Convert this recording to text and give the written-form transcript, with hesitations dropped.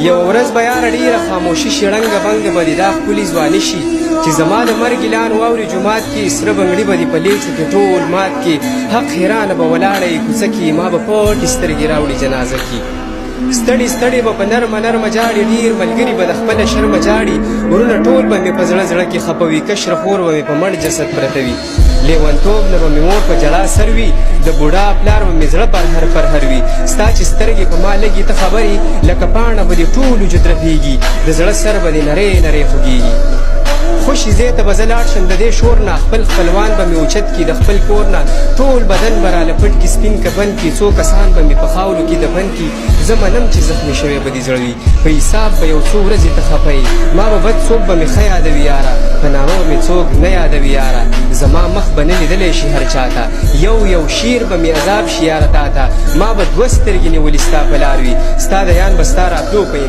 یوه ورځ به یاره ډېره خاموشي شي ړنګه بنګه به دې دا ښکلي ځواني شي چې زما د مرګ اعلان واوري جومات کې سره بنګړي به دې په لیڅو کې ټول مات کې حق حیرانه به ولاړه یې کوڅه کې ما به پټې سترګې راوړي جنازه کې ستړي ستړي به په نرمه نرمه جاړي ډېر ملګري به د خپله شرمه جاړي ورونه ټول به مې په زړه زړه کې خفه وي کشره خور به مې په مړ جسد پرته وي لیونتوب نه به مې مور په ژړا سر وي د بوډا پلار به مې زړه پرهر پرهر وي ستا چې سترګې په ما لګي ته خبرې لکه پاڼه به دې ټول وجود رپېږي د زړه سر به دې نرۍ نرۍ خوږېږي خوشي ځای ته به زه لاړ شم د دې شور نه خپل خپلوان به مې اوچت کي د خپل کور نه ټول بدن به راله پټ کي سپین کفن کي څو کسان به مې په خاورو کې دفن کي زه منم چې زخمي شوی به دې زړه وي په حساب به یو څو ورځې ته خفه یې ما به بد څوک به مې ښه یادوي یاره په نامه به مې څوک نه یادوي یاره زما مخ به نه لیدلی شي هر چاته یو یو شیر به مې عذاب شي یاره تا ته ما به دوه سترګې نیولي ستا په لار وي ستا د یان به ستا راتلو په